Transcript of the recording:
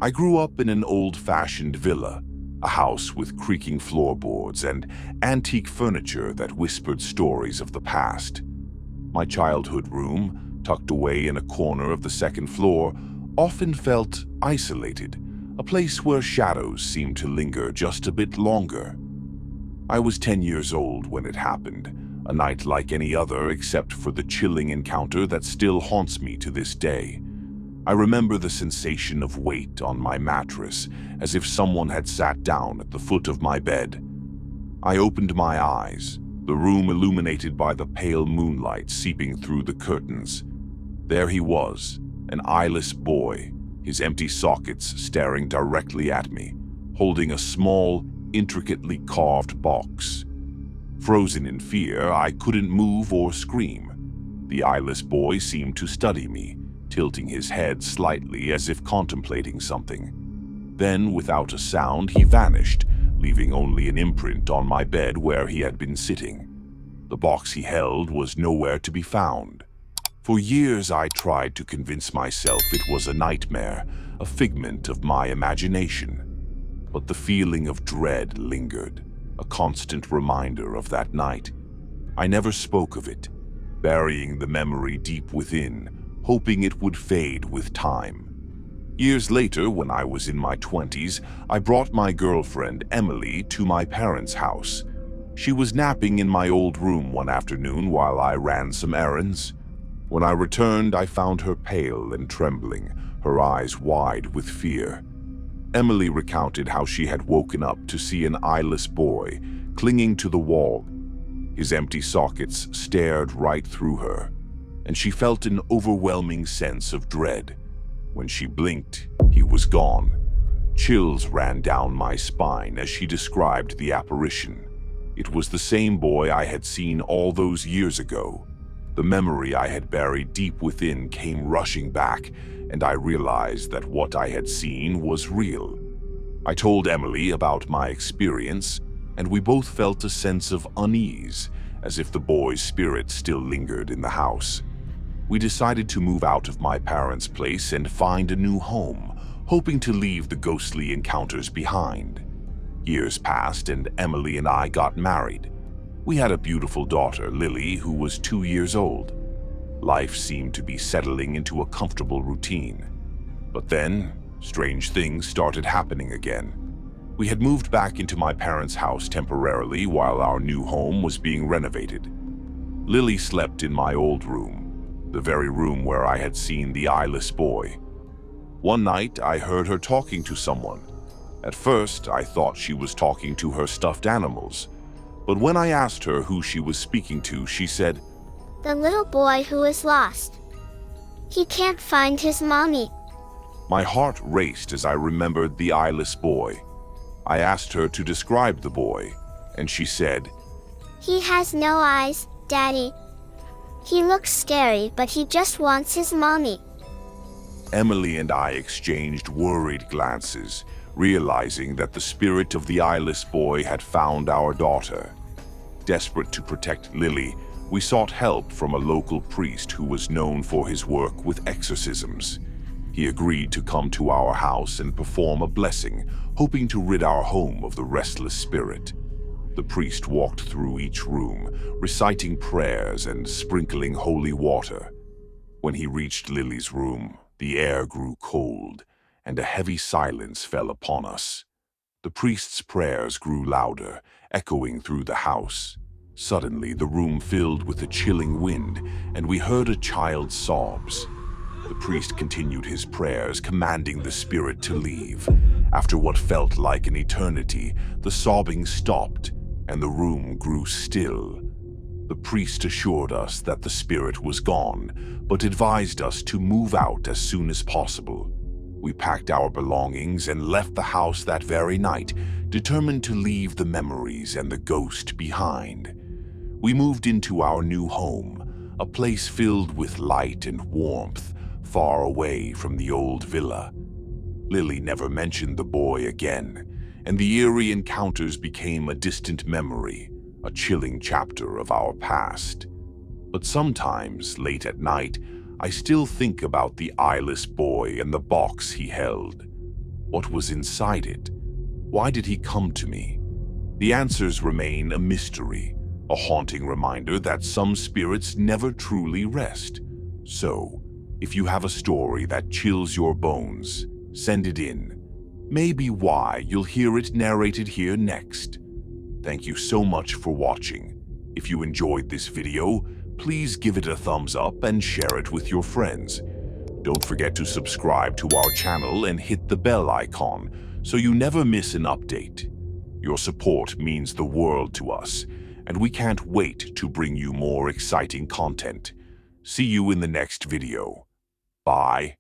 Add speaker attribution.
Speaker 1: I grew up in an old-fashioned villa, a house with creaking floorboards and antique furniture that whispered stories of the past. My childhood room, tucked away in a corner of the second floor, often felt isolated, a place where shadows seemed to linger just a bit longer. I was 10 years old when it happened, a night like any other except for the chilling encounter that still haunts me to this day. I remember the sensation of weight on my mattress, as if someone had sat down at the foot of my bed. I opened my eyes, the room illuminated by the pale moonlight seeping through the curtains. There he was, an eyeless boy, his empty sockets staring directly at me, holding a small, intricately carved box. Frozen in fear, I couldn't move or scream. The eyeless boy seemed to study me, tilting his head slightly as if contemplating something. Then, without a sound, he vanished, leaving only an imprint on my bed where he had been sitting. The box he held was nowhere to be found. For years I tried to convince myself it was a nightmare, a figment of my imagination. But the feeling of dread lingered, a constant reminder of that night. I never spoke of it, burying the memory deep within, hoping it would fade with time. Years later, when I was in my 20s, I brought my girlfriend, Emily, to my parents' house. She was napping in my old room one afternoon while I ran some errands. When I returned, I found her pale and trembling, her eyes wide with fear. Emily recounted how she had woken up to see an eyeless boy clinging to the wall. His empty sockets stared right through her, and she felt an overwhelming sense of dread. When she blinked, he was gone. Chills ran down my spine as she described the apparition. It was the same boy I had seen all those years ago. The memory I had buried deep within came rushing back, and I realized that what I had seen was real. I told Emily about my experience, and we both felt a sense of unease, as if the boy's spirit still lingered in the house. We decided to move out of my parents' place and find a new home, hoping to leave the ghostly encounters behind. Years passed, and Emily and I got married. We had a beautiful daughter, Lily, who was 2 years old. Life seemed to be settling into a comfortable routine. But then, strange things started happening again. We had moved back into my parents' house temporarily while our new home was being renovated. Lily slept in my old room, the very room where I had seen the eyeless boy. One night, I heard her talking to someone. At first, I thought she was talking to her stuffed animals. But when I asked her who she was speaking to, she said,
Speaker 2: "The little boy who is lost. He can't find his mommy."
Speaker 1: My heart raced as I remembered the eyeless boy. I asked her to describe the boy, and she said,
Speaker 2: "He has no eyes, Daddy. He looks scary, but he just wants his mommy."
Speaker 1: Emily and I exchanged worried glances, realizing that the spirit of the eyeless boy had found our daughter. Desperate to protect Lily, we sought help from a local priest who was known for his work with exorcisms. He agreed to come to our house and perform a blessing, hoping to rid our home of the restless spirit. The priest walked through each room, reciting prayers and sprinkling holy water. When he reached Lily's room, the air grew cold, and a heavy silence fell upon us. The priest's prayers grew louder, echoing through the house. Suddenly, the room filled with a chilling wind, and we heard a child's sobs. The priest continued his prayers, commanding the spirit to leave. After what felt like an eternity, the sobbing stopped, and the room grew still. The priest assured us that the spirit was gone, but advised us to move out as soon as possible. We packed our belongings and left the house that very night, determined to leave the memories and the ghost behind. We moved into our new home, a place filled with light and warmth, far away from the old villa. Lily never mentioned the boy again, and the eerie encounters became a distant memory, a chilling chapter of our past. But sometimes, late at night, I still think about the eyeless boy and the box he held. What was inside it? Why did he come to me? The answers remain a mystery, a haunting reminder that some spirits never truly rest. So, if you have a story that chills your bones, send it in. Maybe why you'll hear it narrated here next. Thank you so much for watching. If you enjoyed this video, please give it a thumbs up and share it with your friends. Don't forget to subscribe to our channel and hit the bell icon so you never miss an update. Your support means the world to us, and we can't wait to bring you more exciting content. See you in the next video. Bye.